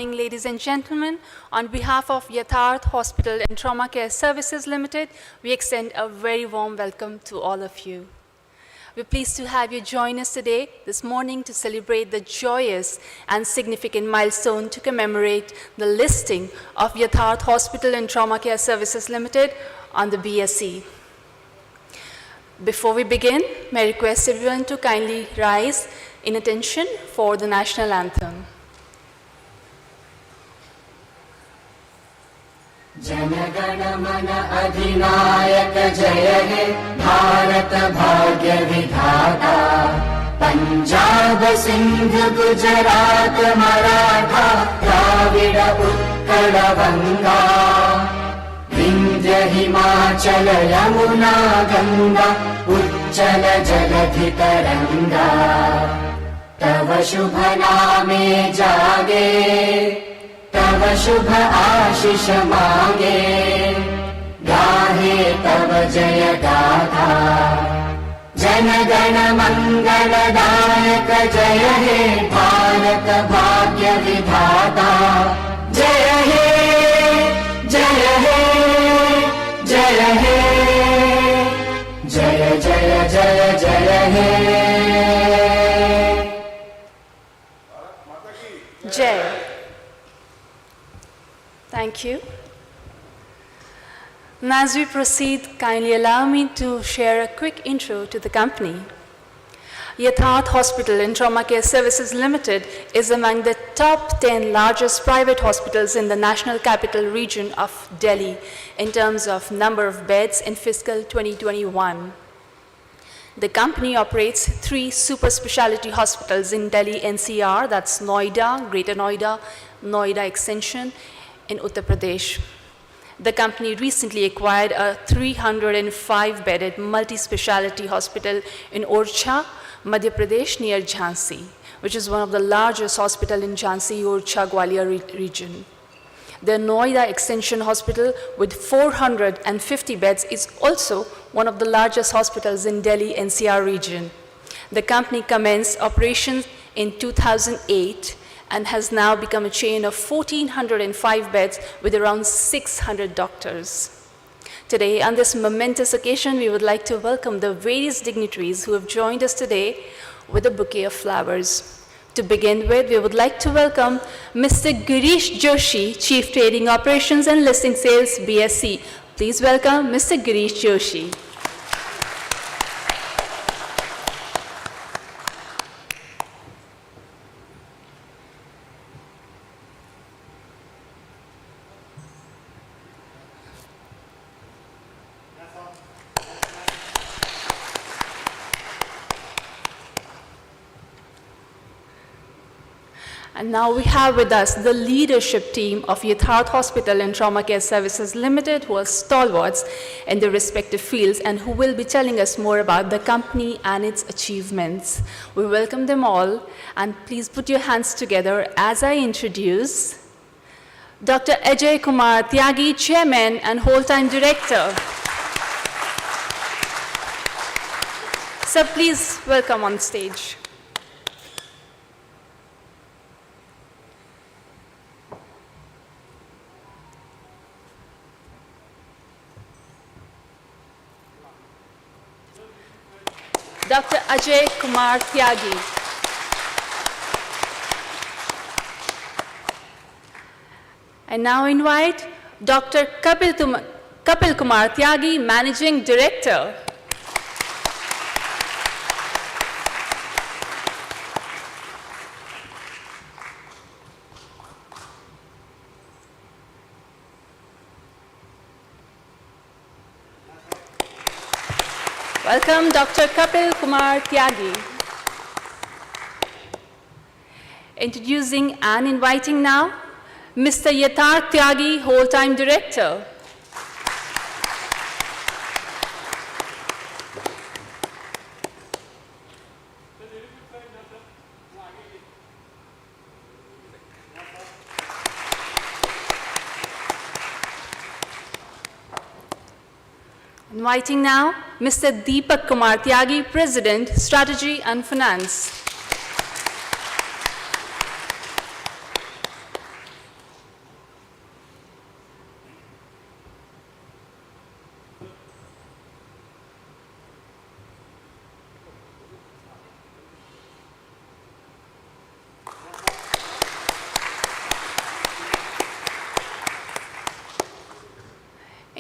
morning, ladies and gentlemen. On behalf of Yatharth Hospital and Trauma Care Services Limited, we extend a very warm welcome to all of you. We're pleased to have you join us today, this morning, to celebrate the joyous and significant milestone to commemorate the listing of Yatharth Hospital and Trauma Care Services Limited on the BSE. Before we begin, may I request everyone to kindly rise in attention for the national anthem. जनगण मन अधिनायक जय हे भारत भाग्य विधाता पंजाब सिंध गुजरात मराठा द्राविड उत्कल गंगा विंध्य हिमाचल यमुना गंगा उच्चल जलधि तरंगा तव शुभ नामे जागे तव शुभ आशीष मांगे गाहे तव जय गाथा जन गण मंगलदायक जय हे भारत भाग्य विधाता जय हे जय हे जय हे जय जय जय जय हे Jai. Thank you. And as we proceed, kindly allow me to share a quick intro to the company. Yatharth Hospital and Trauma Care Services Limited is among the top 10 largest private hospitals in the National Capital Region of Delhi in terms of number of beds in fiscal 2021. The company operates 3 super specialty hospitals in Delhi NCR, that's Noida, Greater Noida, Noida Extension, in Uttar Pradesh. The company recently acquired a 305-bedded multi-speciality hospital in Orchha, Madhya Pradesh, near Jhansi, which is one of the largest hospitals in Jhansi, Orchha, Gwalior region. The Noida Extension Hospital, with 450 beds, is also one of the largest hospitals in Delhi NCR region. The company commenced operations in 2008 and has now become a chain of 1,405 beds with around 600 doctors. Today, on this momentous occasion, we would like to welcome the various dignitaries who have joined us today with a bouquet of flowers. To begin with, we would like to welcome Mr. Girish Joshi, Chief Trading Operations and Listing Sales, BSE. Please welcome Mr. Girish Joshi. And now we have with us the leadership team of Yatharth Hospital and Trauma Care Services Limited, who are stalwarts in their respective fields and who will be telling us more about the company and its achievements. We welcome them all, and please put your hands together as I introduce Dr. Ajay Kumar Tyagi, Chairman and Whole-Time Director. Sir, please welcome on stage. Dr. Ajay Kumar Tyagi. I now invite Dr. Kapil Kumar Tyagi, Managing Director. Welcome, Dr. Kapil Kumar Tyagi. Introducing and inviting now, Mr. Yatharth Tyagi, Whole-Time Director. Inviting now Mr. Deepak Kumar Tyagi, President, Strategy and Finance.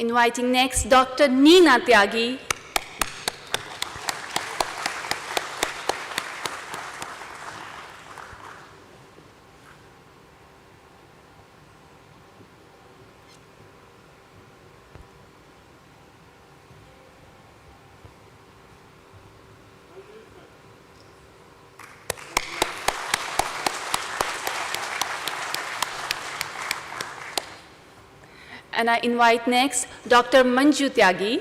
Inviting next Dr. Neena Tyagi. And I invite next Dr. Manju Tyagi.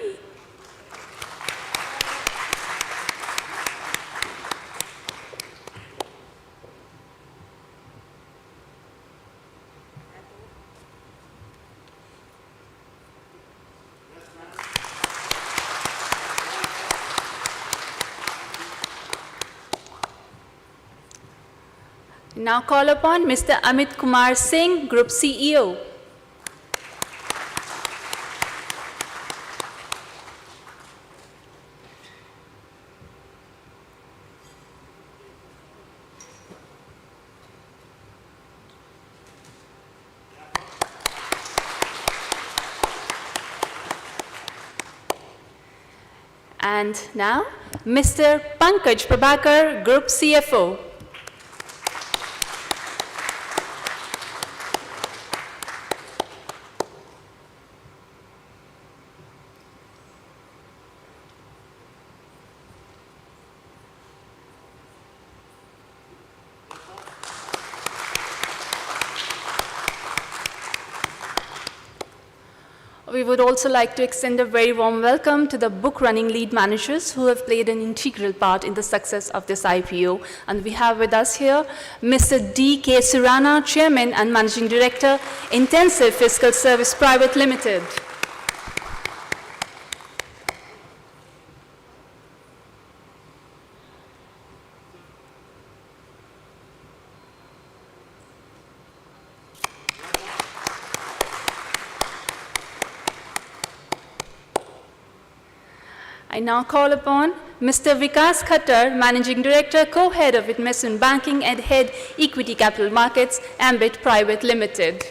Now call upon Mr. Amit Kumar Singh, Group CEO. And now, Mr. Pankaj Prabhakar, Group CFO. We would also like to extend a very warm welcome to the book running lead managers who have played an integral part in the success of this IPO. And we have with us here Mr. D.K. Surana, Chairman and Managing Director, Intensive Fiscal Service Private Limited. I now call upon Mr. Vikas Khattar, Managing Director, Co-Head of Investment Banking and Head Equity Capital Markets, Ambit Private Limited.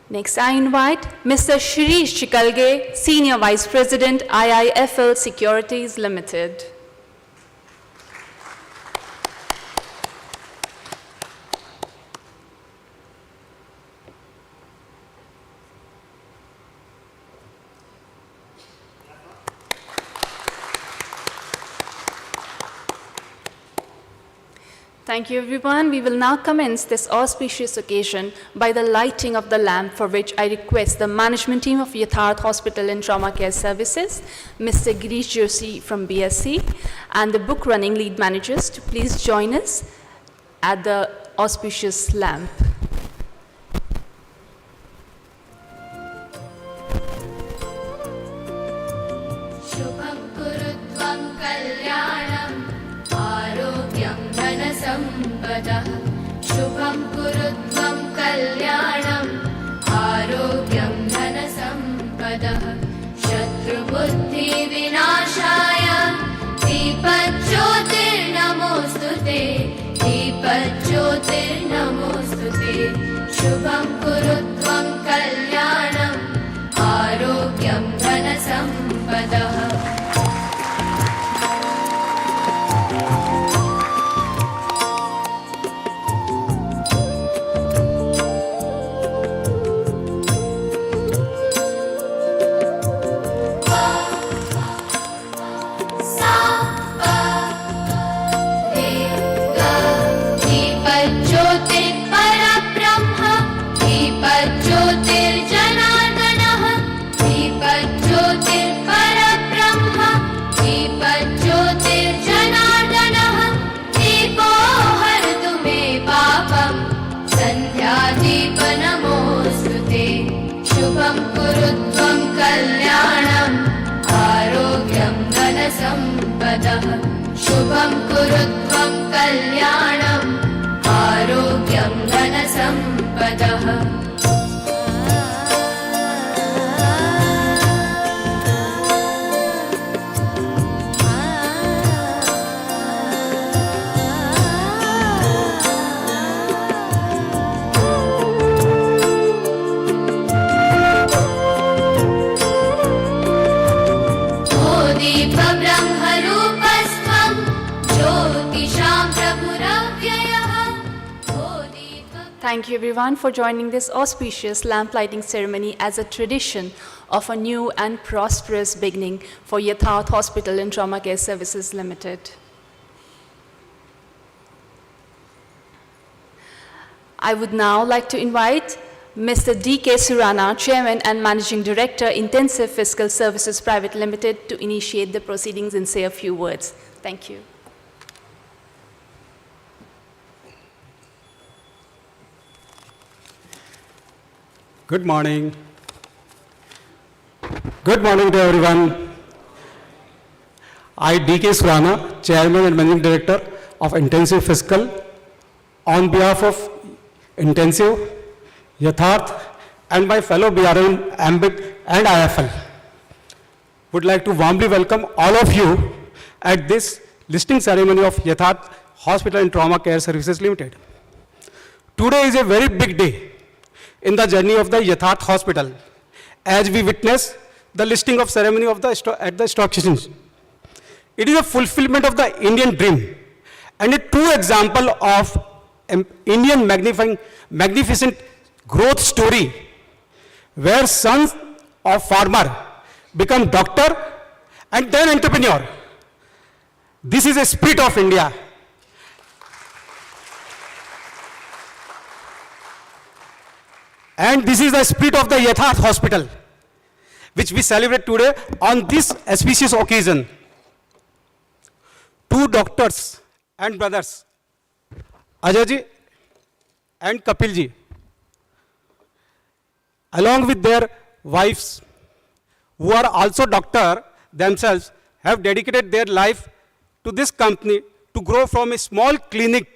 Next, I invite Mr. Shirish Chikalge, Senior Vice President, IIFL Securities Limited. Thank you, everyone. We will now commence this auspicious occasion by the lighting of the lamp, for which I request the management team of Yatharth Hospital and Trauma Care Services, Mr. Girish Joshi from BSE, and the book running lead managers to please join us at the auspicious lamp. शुभं कुरु त्वं कल्याणं आरोग्यं धनसम्पदः शुभं कुरु त्वं कल्याणं आरोग्यं धनसम्पदः शत्रुबुद्धिविनाशाय दीपज्योतिर्नमोऽस्तुते दीपज्योतिर्नमोऽस्तुते शुभं कुरु त्वं कल्याणं आरोग्यं धनसम्पदः दीपज्योतिर्परब्रह्म दीपज्योतिर्जनार्दनः दीपज्योतिर्परब्रह्म दीपज्योतिर्जनार्दनः दीपो हरतु मे पापं सन्ध्यादीपनमोऽस्तु ते शुभं कुरु त्वं कल्याणम् आरोग्यं धनसम्पदः शुभं कुरु त्वं कल्याणम् आरोग्यं धनसम्पदः Thank you everyone for joining this auspicious lamp lighting ceremony as a tradition of a new and prosperous beginning for Yatharth Hospital and Trauma Care Services Limited. I would now like to invite Mr. D.K. Surana, Chairman and Managing Director, Intensive Fiscal Services Private Limited, to initiate the proceedings and say a few words. Thank you. Good morning. Good morning to everyone. I, D.K. Surana, Chairman and Managing Director of Intensive Fiscal, on behalf of Intensive, Yatharth, and my fellow BRM, AMBIT, and IFL, would like to warmly welcome all of you at this listing ceremony of Yatharth Hospital and Trauma Care Services Limited. Today is a very big day in the journey of the Yatharth Hospital, as we witness the listing of ceremony of at the stock exchange. It is a fulfillment of the Indian dream and a true example of Indian magnificent growth story, where sons of farmer become doctor and then entrepreneur. This is a spirit of India. And this is the spirit of the Yatharth Hospital, which we celebrate today on this auspicious occasion. Two doctors and brothers, Ajay ji and Kapil ji, along with their wives, who are also doctor themselves, have dedicated their life to this company to grow from a small clinic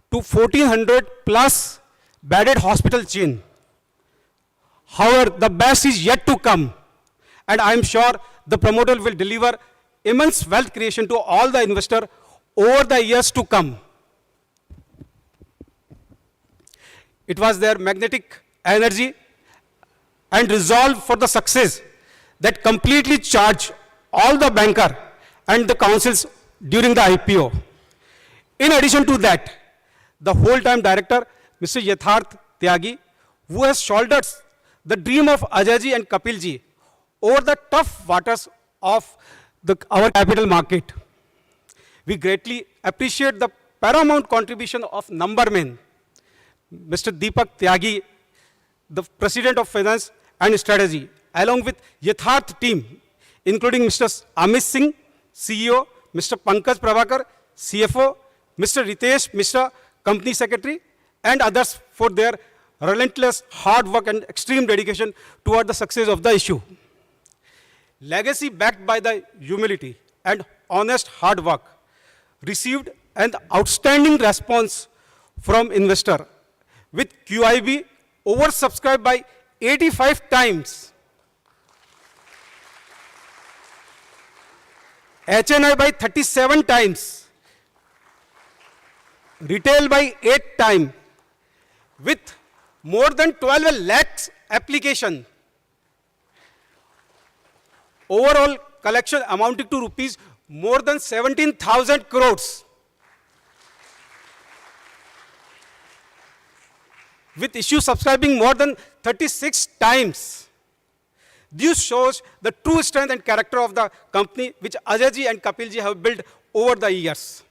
to 1400 plus bedded hospital chain. However, the best is yet to come, and I am sure the promoter will deliver immense wealth creation to all the investors over the years to come. It was their magnetic energy and resolve for the success that completely charged all the banker and the councils during the IPO. In addition to that, the whole-time director, Mr. Yatharth Tyagi, who has shouldered the dream of Ajay ji and Kapil ji over the tough waters of our capital market. We greatly appreciate the paramount contribution of number man, Mr. Deepak Tyagi, the President of Finance and Strategy, along with Yatharth team, including Mr. Amit Singh, CEO, Mr. Pankaj Prabhakar, CFO, Mr. Ritesh Mishra, Company Secretary, and others for their relentless hard work and extreme dedication toward the success of the issue. Legacy backed by the humility and honest hard work received an outstanding response from investor, with QIB oversubscribed by 85 times, HNI by 37 times, retail by 8 times, with more than 12 lakhs application. Overall collection amounting to rupees more than 17,000 crores. With issue subscribing more than 36 times. This shows the true strength and character of the company which Ajay ji and Kapil ji have built over the years.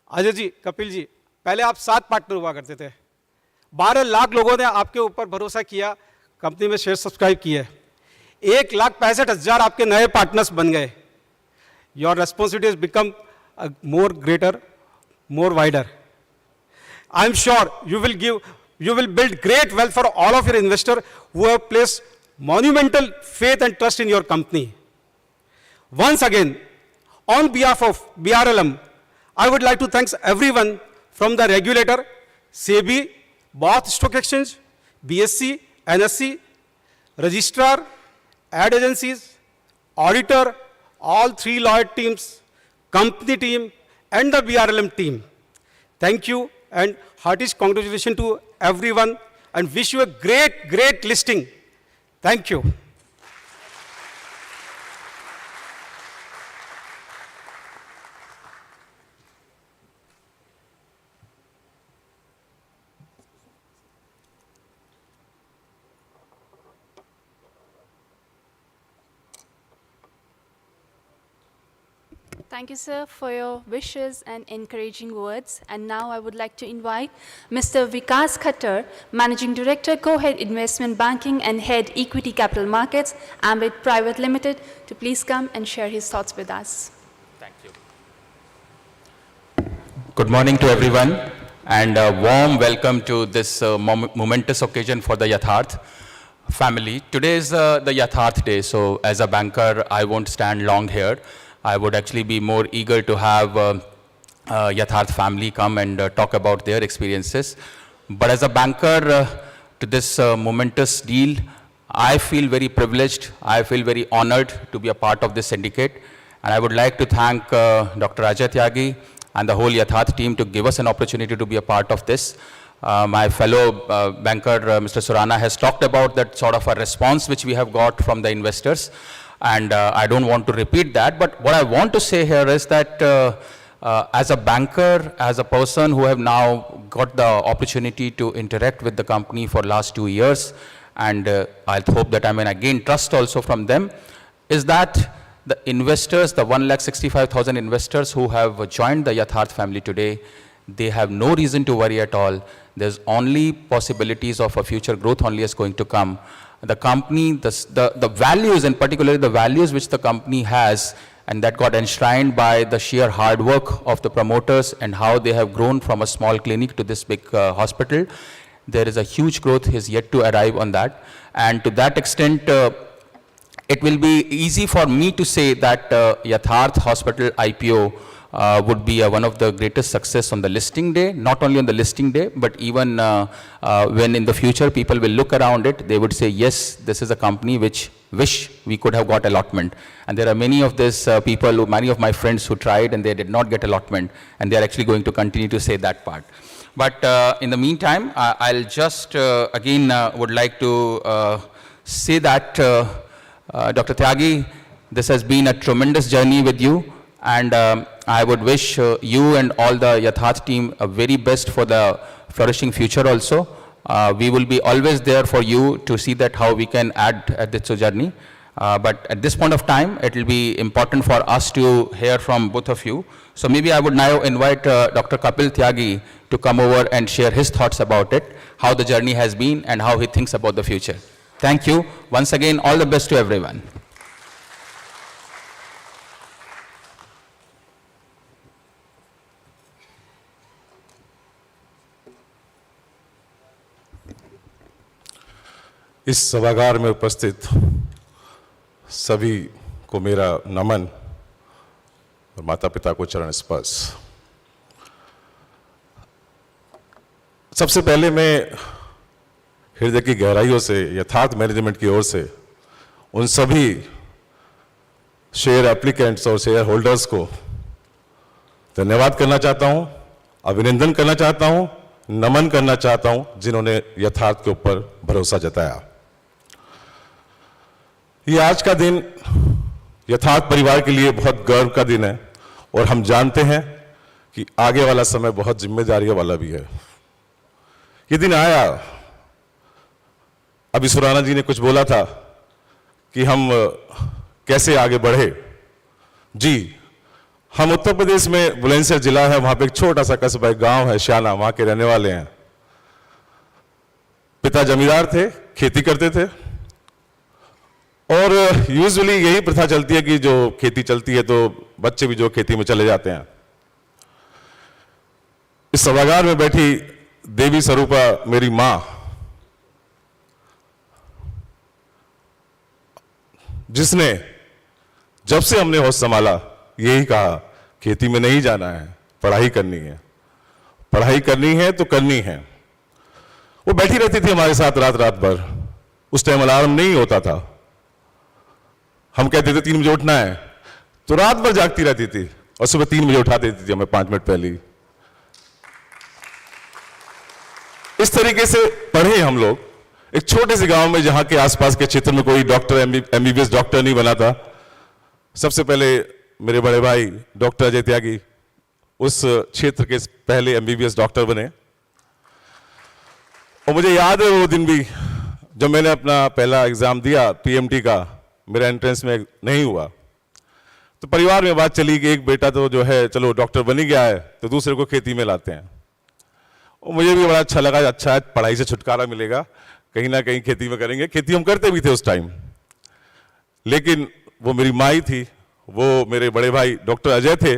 Ajay ji, Kapil ji, पहले आप 7 partner हुआ करते थे. 12 लाख लोगों ने आपके ऊपर भरोसा किया, कंपनी में शेयर सब्सक्राइब किए. 1,65,000 आपके नए पार्टनर्स बन गए. Your responsibility has become more greater, more wider. I am sure you will build great wealth for all of your investors who have placed monumental faith and trust in your company. Once again, on behalf of BRLM, I would like to thank everyone from the regulator, SEBI, Bath Stock Exchange, BSE, NSE, registrar, ad agencies, auditor, all 3 lawyer teams, company team, and the BRLM team. Thank you and heartiest congratulations to everyone, and wish you a great, great listing. Thank you. Thank you, sir, for your wishes and encouraging words. And now I would like to invite Mr. Vikas Khattar, Managing Director, Co-Head Investment Banking and Head Equity Capital Markets, Ambit Private Limited, to please come and share his thoughts with us. Thank you. Good morning to everyone, and a warm welcome to this momentous occasion for the Yatharth family. Today is the Yatharth day, so as a banker, I won't stand long here. I would actually be more eager to have Yatharth family come and talk about their experiences. But as a banker to this momentous deal, I feel very privileged, I feel very honored to be a part of this syndicate. And I would like to thank Dr. Ajay Tyagi and the whole Yatharth team to give us an opportunity to be a part of this. My fellow banker, Mr. Surana, has talked about that sort of a response which we have got from the investors. And I don't want to repeat that, but what I want to say here is that as a banker, as a person who have now got the opportunity to interact with the company for last 2 years, and I hope that I may gain trust also from them, is that the investors, the 1,65,000 investors who have joined the Yatharth family today, they have no reason to worry at all. There's only possibilities of a future growth only is going to come. The company, the values, and particularly the values which the company has, and that got enshrined by the sheer hard work of the promoters and how they have grown from a small clinic to this big hospital. There is a huge growth is yet to arrive on that. And to that extent, it will be easy for me to say that Yatharth Hospital IPO would be one of the greatest success on the listing day, not only on the listing day, but even when in the future people will look around it, they would say, yes, this is a company which wish we could have got allotment. And there are many of these people, many of my friends who tried and they did not get allotment, and they are actually going to continue to say that part. But in the meantime, I'll just again would like to say that Dr. Tyagi, this has been a tremendous journey with you. And I would wish you and all the Yatharth team a very best for the flourishing future also. We will be always there for you to see that how we can add at this journey. But at this point of time, it will be important for us to hear from both of you. So maybe I would now invite Dr. Kapil Tyagi to come over and share his thoughts about it, how the journey has been and how he thinks about the future. Thank you. Once again, all the best to everyone. इस सभागार में उपस्थित सभी को मेरा नमन और माता पिता को चरण स्पर्श। सबसे पहले मैं हृदय की गहराइयों से यथार्थ मैनेजमेंट की ओर से उन सभी शेयर एप्लीकेंट्स और शेयर होल्डर्स को धन्यवाद करना चाहता हूं, अभिनंदन करना चाहता हूं, नमन करना चाहता हूं जिन्होंने यथार्थ के ऊपर भरोसा जताया। ये आज का दिन यथार्थ परिवार के लिए बहुत गर्व का दिन है और हम जानते हैं कि आगे वाला समय बहुत जिम्मेदारियों वाला भी है। ये दिन आया, अभी सुराना जी ने कुछ बोला था कि हम कैसे आगे बढ़े। जी, हम उत्तर प्रदेश में बुलंदशहर जिला है, वहां पे एक छोटा सा कस्बा गांव है श्याना, वहां के रहने वाले हैं। पिता जमींदार थे, खेती करते थे और यूजुअली यही प्रथा चलती है कि जो खेती चलती है तो बच्चे भी जो खेती में चले जाते हैं। इस सभागार में बैठी देवी स्वरूपा मेरी मां, जिसने जब से हमने होश संभाला यही कहा, खेती में नहीं जाना है, पढ़ाई करनी है, पढ़ाई करनी है तो करनी है। वो बैठी रहती थी हमारे साथ रात रात भर। उस टाइम अलार्म नहीं होता था, हम कहते थे 3 बजे उठना है तो रात भर जागती रहती थी और सुबह 3 बजे उठा देती थी हमें 5 मिनट पहले ही। इस तरीके से पढ़े हम लोग एक छोटे से गांव में जहां के आसपास के क्षेत्र में कोई डॉक्टर एमबीबीएस डॉक्टर नहीं बना था। सबसे पहले मेरे बड़े भाई डॉक्टर अजय त्यागी उस क्षेत्र के पहले एमबीबीएस डॉक्टर बने। और मुझे याद है वो दिन भी जब मैंने अपना पहला एग्जाम दिया पीएमटी का, मेरा एंट्रेंस में नहीं हुआ तो परिवार में बात चली कि एक बेटा तो जो है चलो डॉक्टर बन ही गया है, तो दूसरे को खेती में लाते हैं। और मुझे भी बड़ा अच्छा लगा, अच्छा है, पढ़ाई से छुटकारा मिलेगा, कहीं ना कहीं खेती में करेंगे। खेती हम करते भी थे उस टाइम, लेकिन वो मेरी माई थी, वो मेरे बड़े भाई डॉक्टर अजय थे,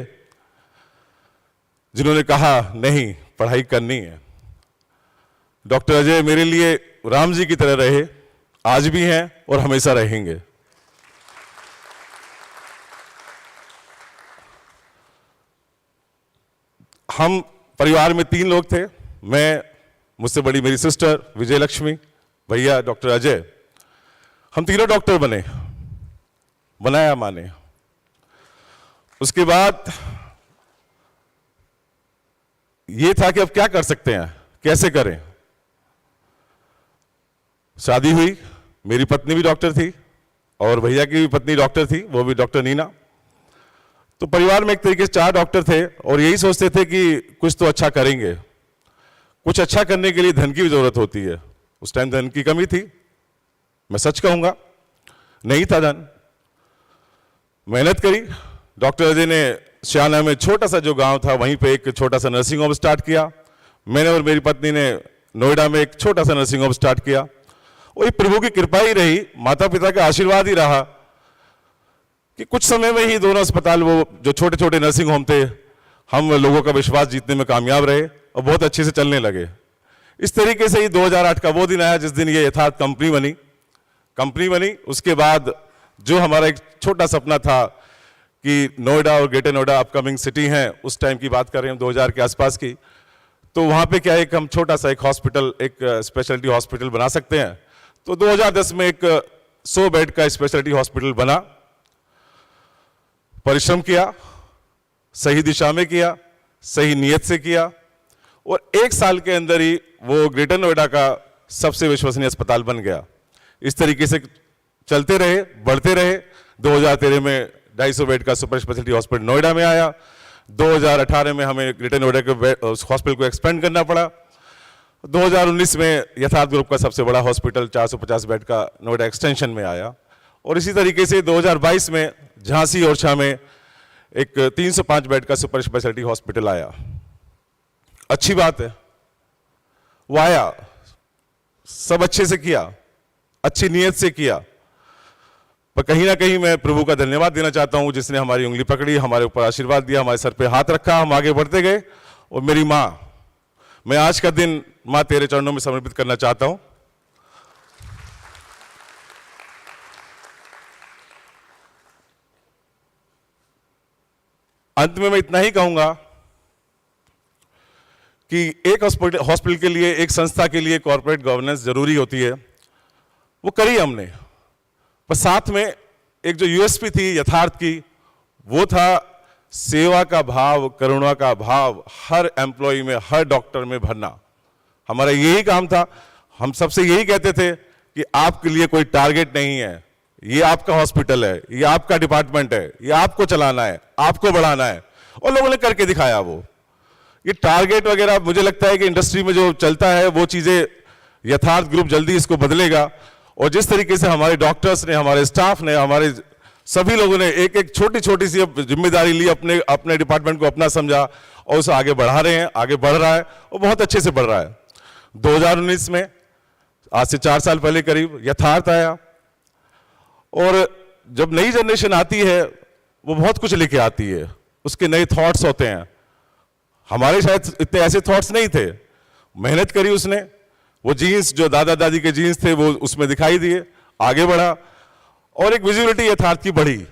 जिन्होंने कहा नहीं, पढ़ाई करनी है। डॉक्टर अजय मेरे लिए राम जी की तरह रहे, आज भी हैं और हमेशा रहेंगे। हम परिवार में 3 लोग थे, मैं, मुझसे बड़ी मेरी सिस्टर विजय लक्ष्मी, भैया डॉक्टर अजय। हम तीनों डॉक्टर बनाया माँ ने। उसके बाद ये था कि अब क्या कर सकते हैं, कैसे करें। शादी हुई, मेरी पत्नी भी डॉक्टर थी और भैया की भी पत्नी डॉक्टर थी, वो भी डॉक्टर नीना। तो परिवार में एक तरीके से 4 डॉक्टर थे और यही सोचते थे कि कुछ तो अच्छा करेंगे। कुछ अच्छा करने के लिए धन की भी जरूरत होती है। उस टाइम धन की कमी थी, मैं सच कहूंगा, नहीं था धन। मेहनत करी। डॉक्टर अजय ने श्याना में छोटा सा जो गांव था वहीं पे एक छोटा सा नर्सिंग होम स्टार्ट किया। मैंने और मेरी पत्नी ने नोएडा में एक छोटा सा नर्सिंग होम स्टार्ट किया। वही प्रभु की कृपा ही रही, माता पिता का आशीर्वाद ही रहा कि कुछ समय में ही दोनों अस्पताल, वो जो छोटे छोटे नर्सिंग होम थे, हम लोगों का विश्वास जीतने में कामयाब रहे और बहुत अच्छे से चलने लगे। इस तरीके से ही 2008 का वो दिन आया जिस दिन ये यथार्थ कंपनी बनी। उसके बाद जो हमारा एक छोटा सपना था कि नोएडा और ग्रेटर नोएडा अपकमिंग सिटी हैं, उस टाइम की बात कर रहे हैं हम 2000 के आसपास की, तो वहाँ पे क्या एक हम छोटा सा एक हॉस्पिटल, एक स्पेशलिटी हॉस्पिटल बना सकते हैं। तो 2010 में एक 100 बेड का स्पेशलिटी हॉस्पिटल बना। परिश्रम किया, सही दिशा में किया, सही नियत से किया और 1 साल के अंदर ही वो ग्रेटर नोएडा का सबसे विश्वसनीय अस्पताल बन गया। इस तरीके से चलते रहे, बढ़ते रहे। 2013 में 250 बेड का सुपर स्पेशलिटी हॉस्पिटल नोएडा में आया। 2018 में हमें ग्रेटर नोएडा के हॉस्पिटल को एक्सपेंड करना पड़ा। 2019 में यथार्थ ग्रुप का सबसे बड़ा हॉस्पिटल 450 बेड का नोएडा एक्सटेंशन में आया। और इसी तरीके से 2022 में झांसी और छा में एक 305 बेड का सुपर स्पेशलिटी हॉस्पिटल आया। अच्छी बात है, वो आया, सब अच्छे से किया, अच्छी नीयत से किया, पर कहीं ना कहीं मैं प्रभु का धन्यवाद देना चाहता हूं जिसने हमारी उंगली पकड़ी, हमारे ऊपर आशीर्वाद दिया, हमारे सर पे हाथ रखा, हम आगे बढ़ते गए। और मेरी माँ, मैं आज का दिन माँ तेरे चरणों में समर्पित करना चाहता हूं। अंत में मैं इतना ही कहूंगा कि एक हॉस्पिटल के लिए, एक संस्था के लिए कॉर्पोरेट गवर्नेंस जरूरी होती है, वो करी हमने। पर साथ में एक जो यूएसपी थी यथार्थ की, वो था सेवा का भाव, करुणा का भाव हर एम्प्लॉय में, हर डॉक्टर में भरना। हमारा यही काम था। हम सबसे यही कहते थे कि आपके लिए कोई टारगेट नहीं है, ये आपका हॉस्पिटल है, ये आपका डिपार्टमेंट है, ये आपको चलाना है, आपको बढ़ाना है। और लोगों ने करके दिखाया। वो ये टारगेट वगैरह, मुझे लगता है कि इंडस्ट्री में जो चलता है वो चीजें यथार्थ ग्रुप जल्दी इसको बदलेगा। और जिस तरीके से हमारे डॉक्टर्स ने, हमारे स्टाफ ने, हमारे सभी लोगों ने एक एक छोटी छोटी सी जिम्मेदारी ली, अपने अपने डिपार्टमेंट को अपना समझा और उसे आगे बढ़ा रहे हैं, आगे बढ़ रहा है और बहुत अच्छे से बढ़ रहा है। 2019 में, आज से 4 साल पहले करीब, यथार्थ आया। और जब नई जनरेशन आती है वो बहुत कुछ लेके आती है, उसके नए थॉट्स होते हैं। हमारे शायद इतने ऐसे थॉट्स नहीं थे। मेहनत करी उसने, वो जीन्स जो दादा दादी के जीन्स थे वो उसमें दिखाई दिए, आगे बढ़ा और एक विजिबिलिटी यथार्थ की बढ़ी।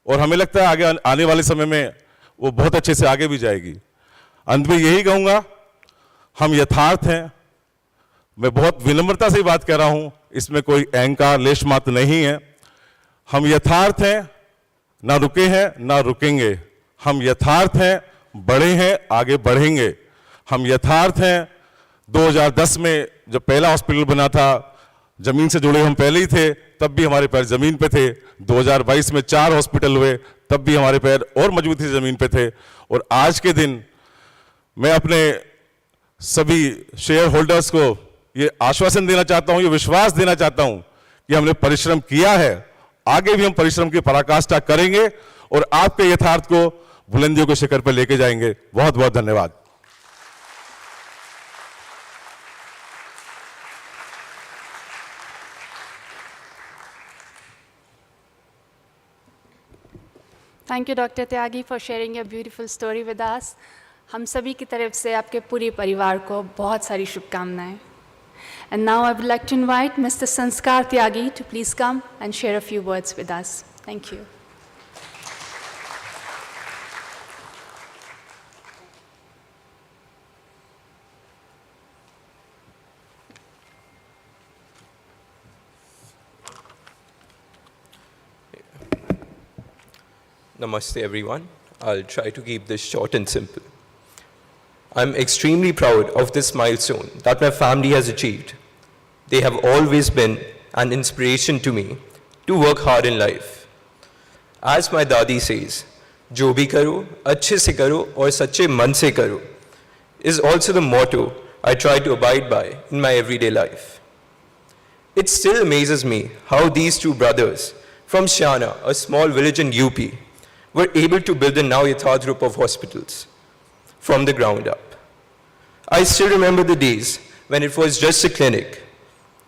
और हमें लगता है आगे आने वाले समय में वो बहुत अच्छे से आगे भी जाएगी। अंत में यही कहूंगा, हम यथार्थ हैं। मैं बहुत विनम्रता से बात कर रहा हूं, इसमें कोई अहंकार लेश मात्र नहीं है। हम यथार्थ हैं, ना रुके हैं ना रुकेंगे। हम यथार्थ हैं, बड़े हैं, आगे बढ़ेंगे। हम यथार्थ हैं। 2010 में जब पहला हॉस्पिटल बना था, जमीन से जुड़े हम पहले ही थे, तब भी हमारे पैर जमीन पे थे। 2022 में 4 हॉस्पिटल हुए, तब भी हमारे पैर और मजबूती से जमीन पे थे। और आज के दिन मैं अपने सभी शेयर होल्डर्स को ये आश्वासन देना चाहता हूं, ये विश्वास देना चाहता हूं कि हमने परिश्रम किया है, आगे भी हम परिश्रम की पराकाष्ठा करेंगे और आपके यथार्थ को बुलंदियों के शिखर पर लेके जाएंगे। बहुत बहुत धन्यवाद। Thank you, Dr. Tyagi, for sharing your beautiful story with us. हम सभी की तरफ से आपके पूरे परिवार को बहुत सारी शुभकामनाएं। And now I would like to invite Mr. Sanskar Tyagi to please come and share a few words with us. Thank you. Namaste everyone. I'll try to keep this short and simple. I'm extremely proud of this milestone that my family has achieved. They have always been an inspiration to me to work hard in life. As my dadi says, "Jo bhi karo, achhe se karo aur sache man se karo," is also the motto I try to abide by in my everyday life. It still amazes me how these two brothers from Shiana, a small village in UP, were able to build the now Yatharth group of hospitals from the ground up. I still remember the days when it was just a clinic.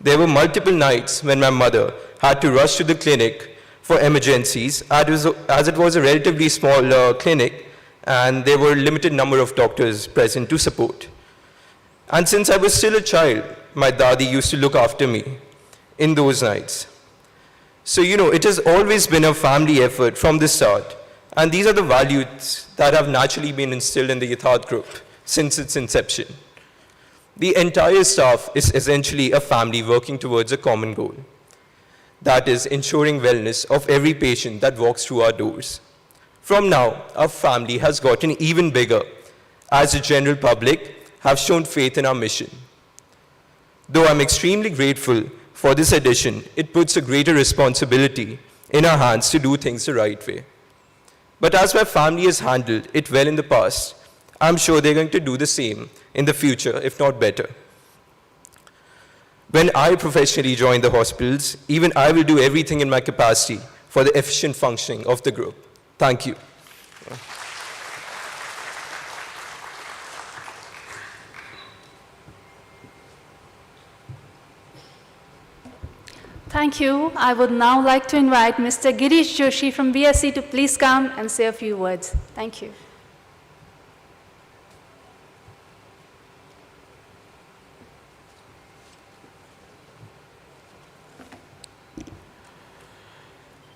There were multiple nights when my mother had to rush to the clinic for emergencies, as it was a relatively small clinic and there were a limited number of doctors present to support. And since I was still a child, my dadi used to look after me in those nights. So, it has always been a family effort from the start. And these are the values that have naturally been instilled in the Yatharth group since its inception. The entire staff is essentially a family working towards a common goal. That is ensuring wellness of every patient that walks through our doors. From now, our family has gotten even bigger as the general public have shown faith in our mission. Though I'm extremely grateful for this addition, it puts a greater responsibility in our hands to do things the right way. But as my family has handled it well in the past, I'm sure they're going to do the same in the future, if not better. When I professionally join the hospitals, even I will do everything in my capacity for the efficient functioning of the group. Thank you. Thank you. I would now like to invite Mr. Girish Joshi from BSE to please come and say a few words. Thank you.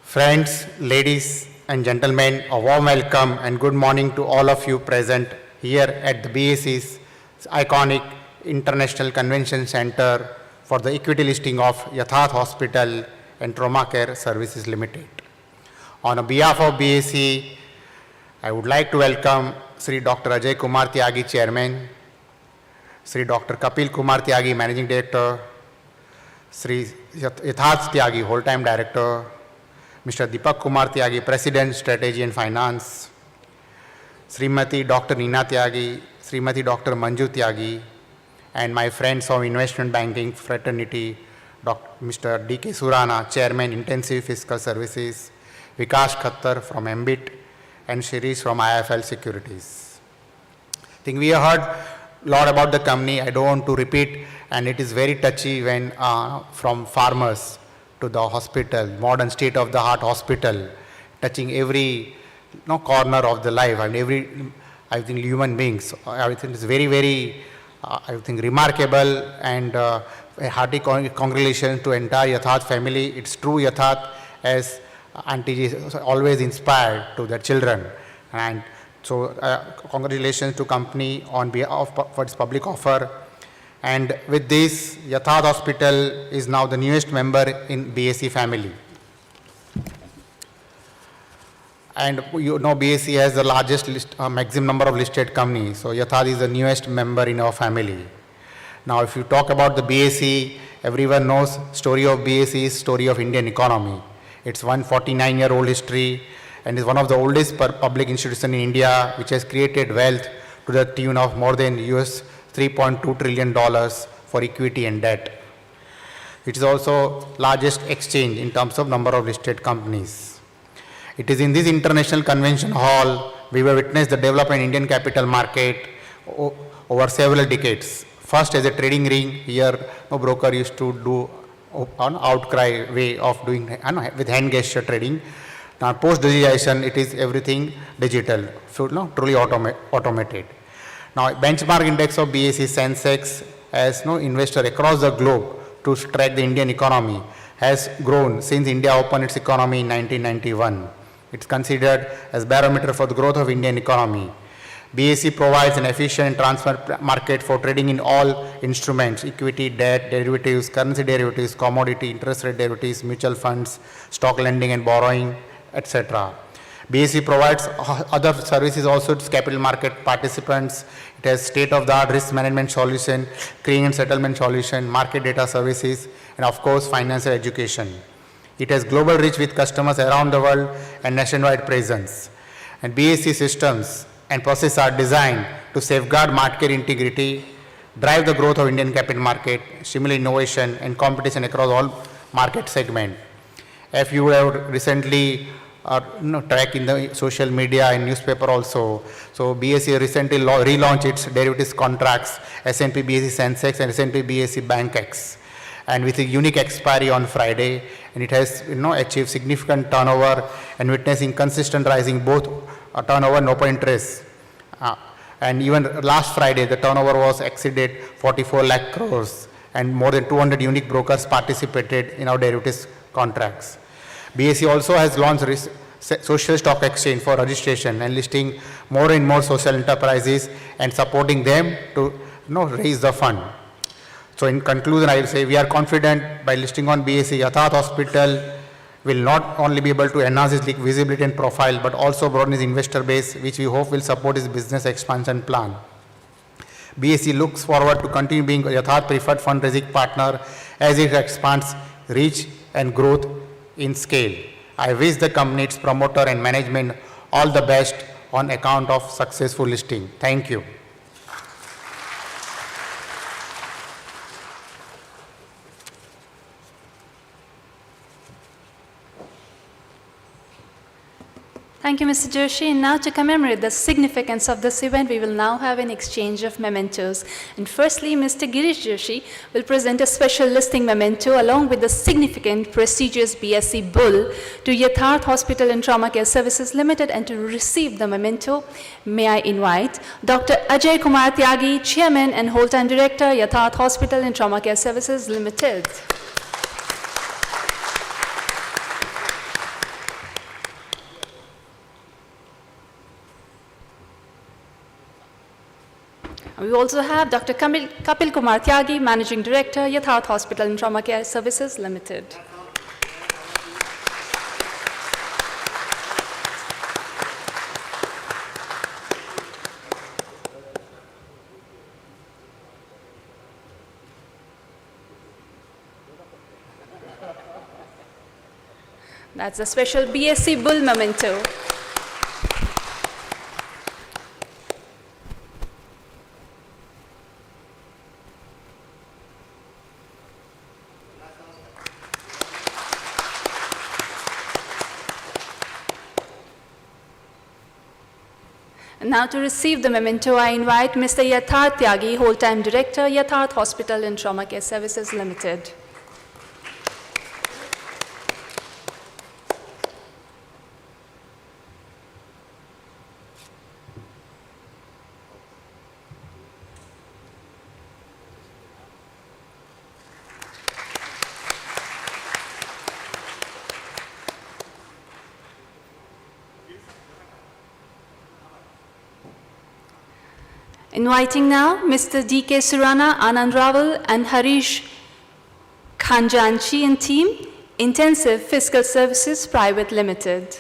Friends, ladies and gentlemen, a warm welcome and good morning to all of you present here at the BSE's iconic International Convention Center for the equity listing of Yatharth Hospital and Trauma Care Services Limited. On behalf of BSE, I would like to welcome Sri Dr. Ajay Kumar Tyagi, Chairman, Sri Dr. Kapil Kumar Tyagi, Managing Director, Sri Yatharth Tyagi, Whole-Time Director, Mr. Deepak Kumar Tyagi, President, Strategy and Finance, Srimati Dr. Neena Tyagi, Srimati Dr. Manju Tyagi, and my friends of investment banking fraternity, Mr. D.K. Surana, Chairman, Intensive Fiscal Services, Vikash Khattar from MBIT, and Shirish from IIFL Securities. I think we have heard a lot about the company. I don't want to repeat, and it is very touchy when from farmers to the hospital, modern state-of-the-art hospital, touching every corner of the life and every, I think, human beings. I think it's very, very, I think, remarkable, and a hearty congratulations to entire Yatharth family. It's true Yatharth, as Auntie is always inspired to the children. And so congratulations to company on behalf of for its public offer. And with this, Yatharth Hospital is now the newest member in BSE family. And you know BSE has the largest maximum number of listed companies. So Yatharth is the newest member in our family. Now if you talk about the BSE, everyone knows story of BSE is story of Indian economy. It's 149-year-old history and is one of the oldest public institutions in India, which has created wealth to the tune of more than US $3.2 trillion for equity and debt. It is also largest exchange in terms of number of listed companies. It is in this international convention hall we will witness the development in Indian capital market over several decades. First, as a trading ring, here no broker used to do an outcry way of doing with hand gesture trading. Now, post digitization, it is everything digital, so truly automated. Now, benchmark index of BSE Sensex as investor across the globe to track the Indian economy has grown since India opened its economy in 1991. It's considered as barometer for the growth of Indian economy. BSE provides an efficient and transparent market for trading in all instruments: equity, debt, derivatives, currency derivatives, commodity, interest rate derivatives, mutual funds, stock lending and borrowing, etc. BSE provides other services also to capital market participants. It has state-of-the-art risk management solution, clearing and settlement solution, market data services, and of course, financial education. It has global reach with customers around the world and nationwide presence. And BSE systems and processes are designed to safeguard market integrity, drive the growth of Indian capital market, stimulate innovation and competition across all market segments. If you have recently track in the social media and newspaper also, so BSE recently relaunched its derivatives contracts, S&P BSE Sensex and S&P BSE BankX, and with a unique expiry on Friday, and it has achieved significant turnover and witnessing consistent rising both turnover and open interest. And even last Friday, the turnover was exceeded 44 lakh crores, and more than 200 unique brokers participated in our derivatives contracts. BSE also has launched social stock exchange for registration and listing more and more social enterprises and supporting them to raise the fund. So in conclusion, I will say we are confident by listing on BSE, Yatharth Hospital will not only be able to enhance its visibility and profile, but also broaden its investor base, which we hope will support its business expansion plan. BSE looks forward to continue being Yatharth preferred fundraising partner as it expands reach and growth in scale. I wish the company, its promoter and management all the best on account of successful listing. Thank you. Thank you, Mr. Joshi. And now to commemorate the significance of this event, we will now have an exchange of mementos. And firstly, Mr. Girish Joshi will present a special listing memento along with the significant, prestigious BSE bull to Yatharth Hospital and Trauma Care Services Limited. And to receive the memento, may I invite Dr. Ajay Kumar Tyagi, Chairman and Whole-Time Director, Yatharth Hospital and Trauma Care Services Limited. We also have Dr. Kapil Kumar Tyagi, Managing Director, Yatharth Hospital and Trauma Care Services Limited. That's a special BSE Bull memento. And now to receive the memento, I invite Mr. Yatharth Tyagi, Whole-Time Director, Yatharth Hospital and Trauma Care Services Limited. Inviting now Mr. D.K. Surana, Anand Raval, and Harish Khanjanchi and team, Intensive Fiscal Services Private Limited.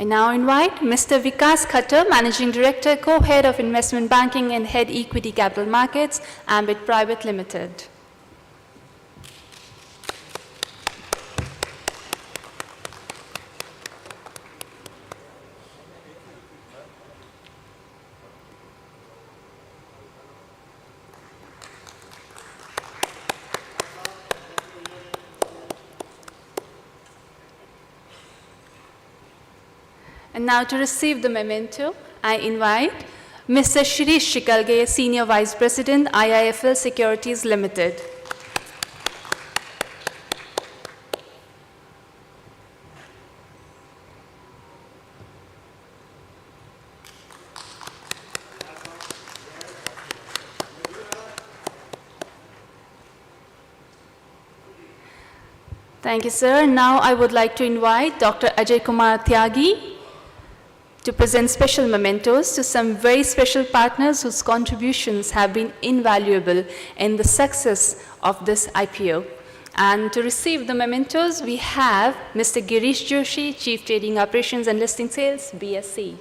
I now invite Mr. Vikas Khattar, Managing Director, Co-Head of Investment Banking and Head Equity Capital Markets, Ambit Private Limited. And now to receive the memento, I invite Mr. Shirish Shikalge, Senior Vice President, IIFL Securities Limited. Thank you, sir. Now I would like to invite Dr. Ajay Kumar Tyagi to present special mementos to some very special partners whose contributions have been invaluable in the success of this IPO. And to receive the mementos, we have Mr. Girish Joshi, Chief Trading Operations and Listing Sales, BSE.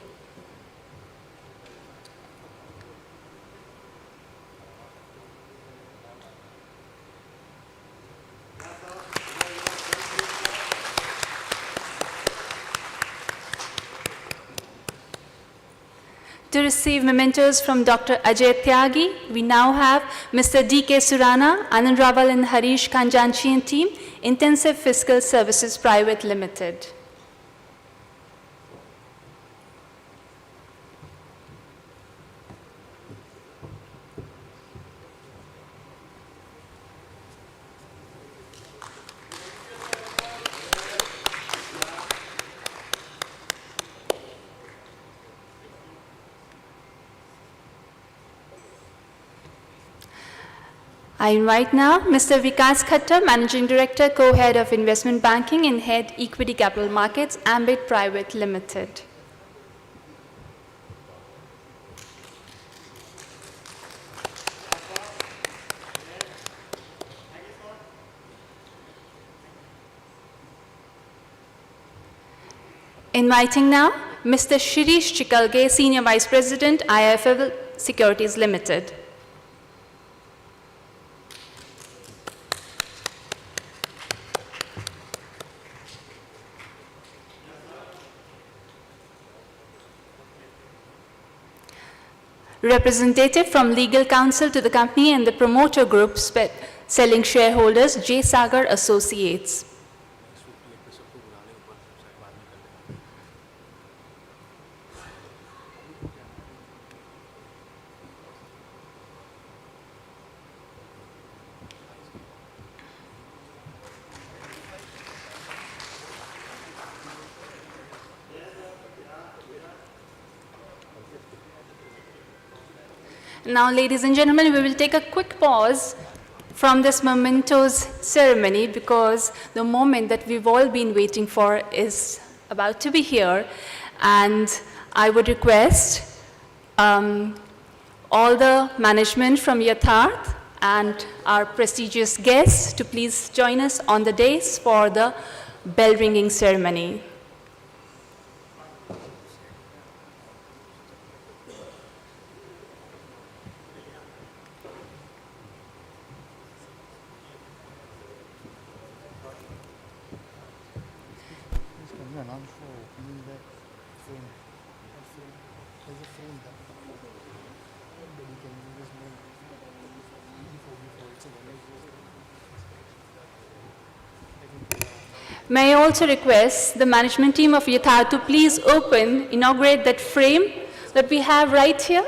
To receive mementos from Dr. Ajay Tyagi, we now have Mr. D.K. Surana, Anand Rawal and Harish Kanjanchi and team, Intensive Fiscal Services Private Limited. I invite now Mr. Vikas Khattar, Managing Director, Co-Head of Investment Banking and Head Equity Capital Markets, Ambit Private Limited. Inviting now Mr. Shirish Chikalge, Senior Vice President, IIFL Securities Limited. Representative from legal counsel to the company and the promoter group selling shareholders, J. Sagar Associates. Now, ladies and gentlemen, we will take a quick pause from this mementos ceremony because the moment that we've all been waiting for is about to be here. And I would request all the management from Yatharth and our prestigious guests to please join us on the dais for the bell ringing ceremony. May I also request the management team of Yatharth to please inaugurate that frame that we have right here.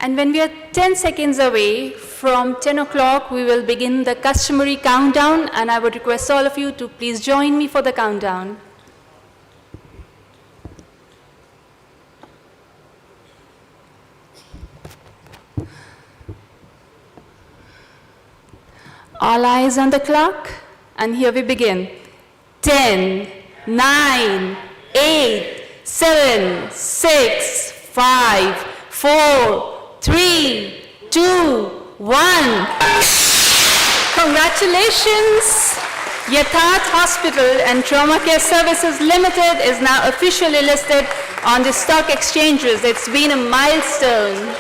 And when we are 10 seconds away from 10 o'clock, we will begin the customary countdown, and I would request all of you to please join me for the countdown. All eyes on the clock, and here we begin. 10, 9, 8, 7, 6, 5, 4, 3, 2, 1. Congratulations! Yatharth Hospital and Trauma Care Services Limited is now officially listed on the stock exchanges. It's been a milestone.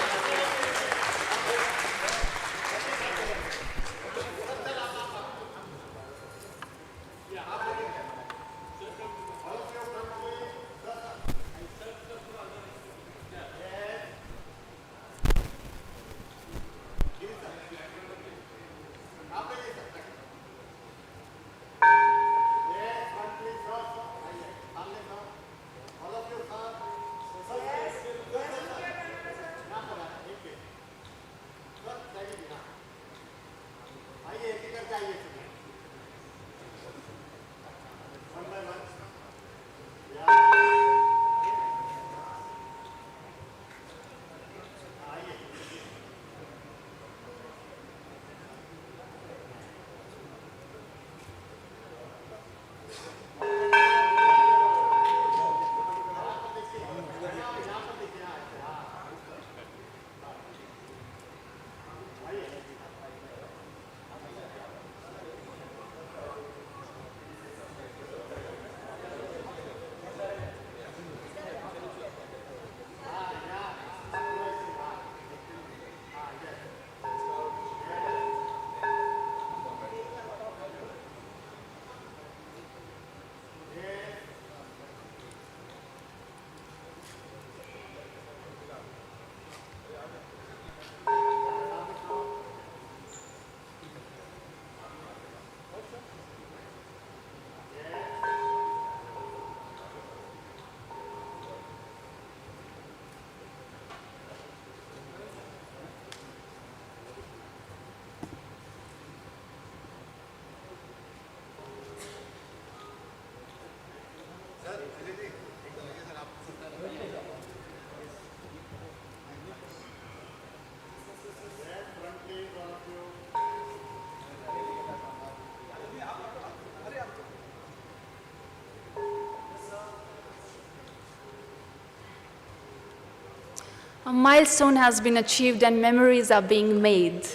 A milestone has been achieved and memories are being made.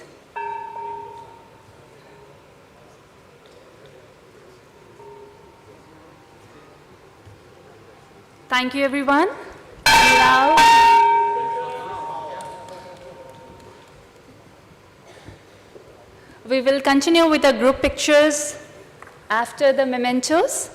Thank you, everyone. Now, we will continue with the group pictures after the mementos.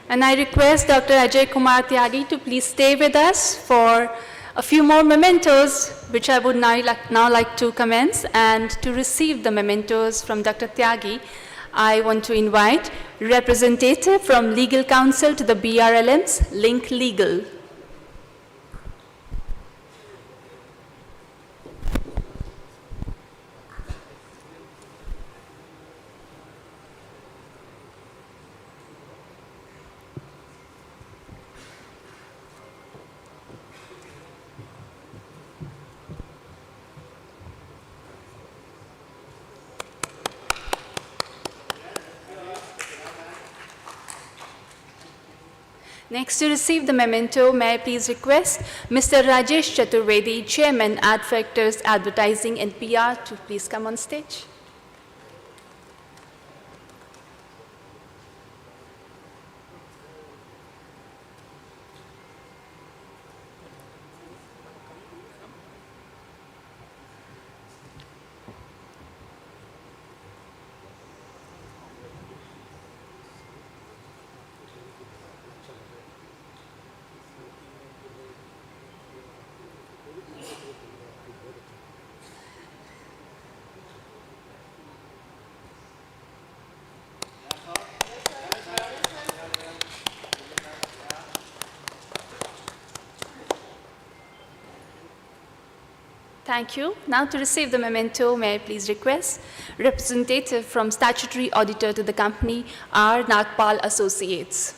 And I request Dr. Ajay Kumar Tyagi to please stay with us for a few more mementos, which I would now like to commence. And to receive the mementos from Dr. Tyagi, I want to invite representative from Legal Counsel to the BRLMs, Link Legal. Next to receive the memento, may I please request Mr. Rajesh Chaturvedi, Chairman, Ad Factors Advertising and PR, to please come on stage. Thank you. Now to receive the memento, may I please request representative from statutory auditor to the company, R. Nagpal Associates.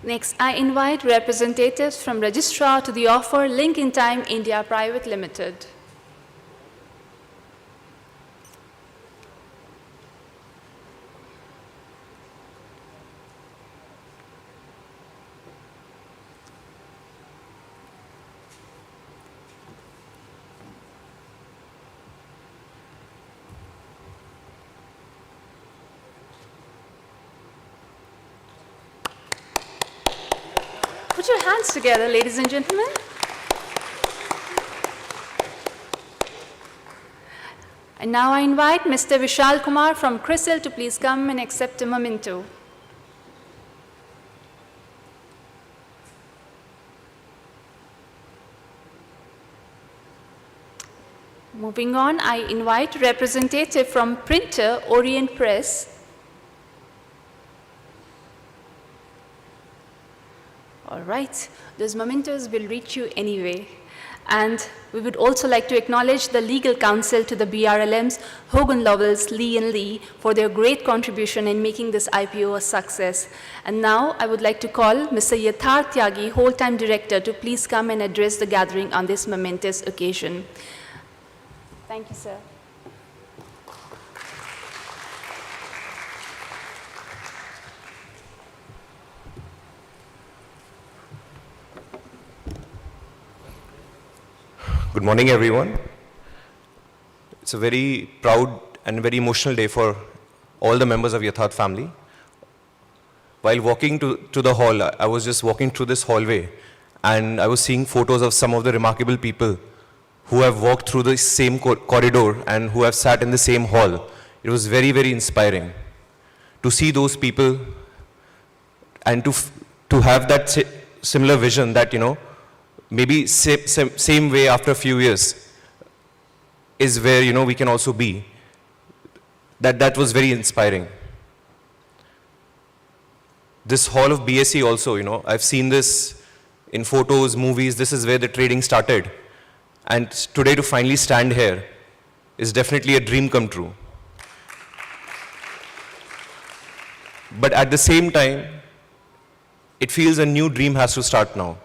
Next, I invite representatives from Registrar to the offer Link in Time India Private Limited. Put your hands together, ladies and gentlemen. And now I invite Mr. Vishal Kumar from CRISIL to please come and accept a memento. Moving on, I invite representative from printer Orient Press. All right, those mementos will reach you anyway. And we would also like to acknowledge the legal counsel to the BRLMs, Hogan Lovells, Lee & Lee, for their great contribution in making this IPO a success. And now I would like to call Mr. Yatharth Tyagi, whole-time director, to please come and address the gathering on this momentous occasion. Thank you, sir. Good morning, everyone. It's a very proud and very emotional day for all the members of Yatharth family. While walking to the hall, I was just walking through this hallway and I was seeing photos of some of the remarkable people who have walked through the same corridor and who have sat in the same hall. It was very, very inspiring to see those people and to have that similar vision that, you know, maybe same way after a few years is where, you know, we can also be. That was very inspiring. This hall of BSE also, you know, I've seen this in photos, movies, this is where the trading started. And today to finally stand here is definitely a dream come true. But at the same time, it feels a new dream has to start now.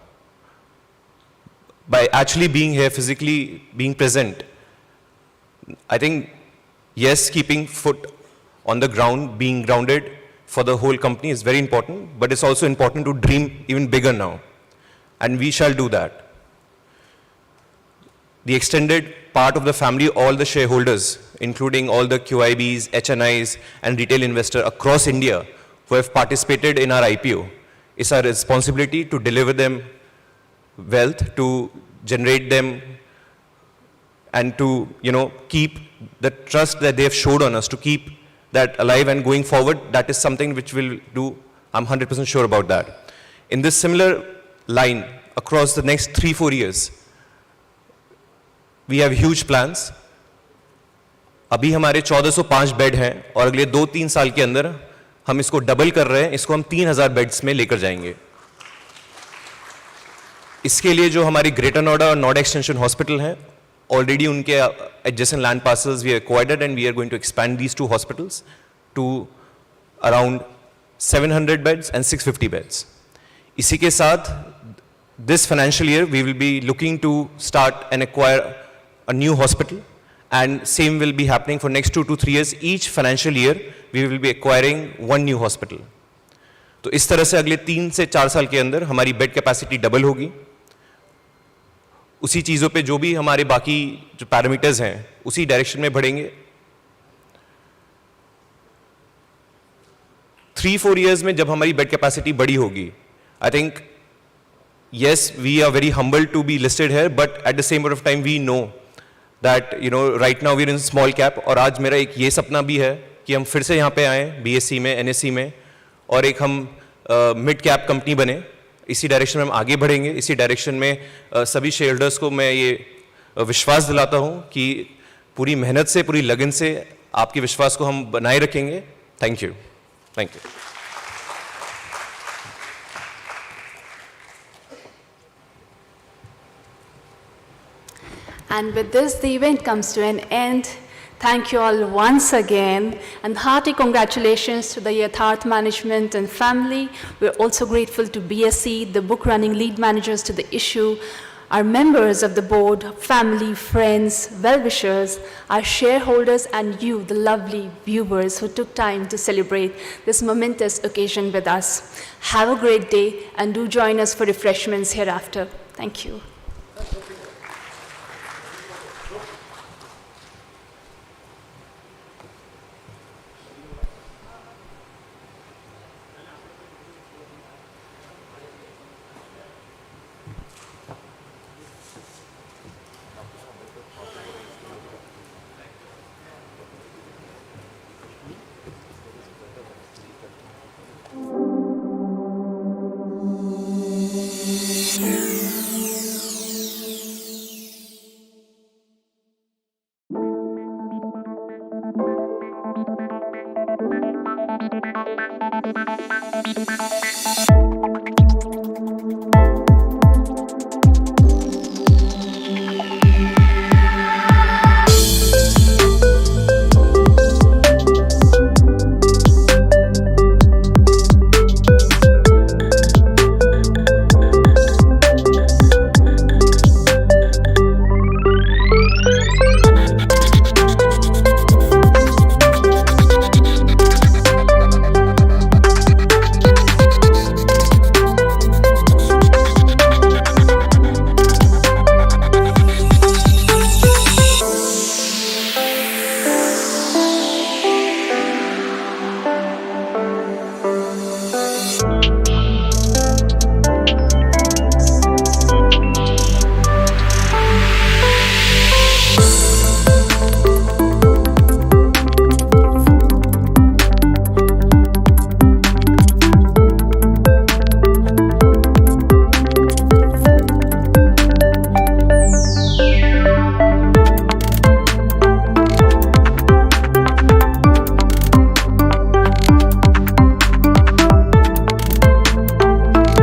By actually being here, physically being present, I think, yes, keeping foot on the ground, being grounded for the whole company is very important, but it's also important to dream even bigger now. And we shall do that. The extended part of the family, all the shareholders, including all the QIBs, HNIs, and retail investors across India who have participated in our IPO, it's our responsibility to deliver them wealth, to generate them, and to, you know, keep the trust that they have showed on us, to keep that alive and going forward. That is something which we'll do. I'm 100% sure about that. In this similar line, across the next 3-4 years, we have huge plans. अभी हमारे 1405 bed हैं और अगले 2-3 साल के अंदर हम इसको डबल कर रहे हैं, इसको हम 3000 बेड्स में लेकर जाएंगे. इसके लिए जो हमारी ग्रेटर नोएडा और नोएडा एक्सटेंशन हॉस्पिटल हैं, ऑलरेडी उनके adjacent land parcels we acquired and we are going to expand these 2 hospitals to around 700 beds and 650 beds. इसी के साथ this financial year we will be looking to start and acquire a new hospital and same will be happening for next 2 to 3 years. Each financial year we will be acquiring 1 new hospital. तो इस तरह से अगले 3 से 4 साल के अंदर हमारी बेड कैपेसिटी डबल होगी. उसी चीज़ों पे जो भी हमारे बाकी जो पैरामीटर्स हैं उसी डायरेक्शन में बढ़ेंगे. 3-4 years में जब हमारी बेड कैपेसिटी बड़ी होगी, I think yes we are very humbled to be listed here, but at the same point of time we know that, you know, right now we're in small cap. और आज मेरा एक ये सपना भी है कि हम फिर से यहाँ पे आएँ BSE में, NSE में, और एक हम मिड कैप कंपनी बने। इसी डायरेक्शन में हम आगे बढ़ेंगे। इसी डायरेक्शन में सभी शेयर होल्डर्स को मैं ये विश्वास दिलाता हूँ कि पूरी मेहनत से, पूरी लगन से आपके विश्वास को हम बनाए रखेंगे। Thank you. Thank you. And with this, the event comes to an end. Thank you all once again, and hearty congratulations to the Yatharth management and family. We're also grateful to BSE, the book running lead managers to the issue, our members of the board, family, friends, well-wishers, our shareholders, and you, the lovely viewers who took time to celebrate this momentous occasion with us. Have a great day, and do join us for refreshments hereafter. Thank you.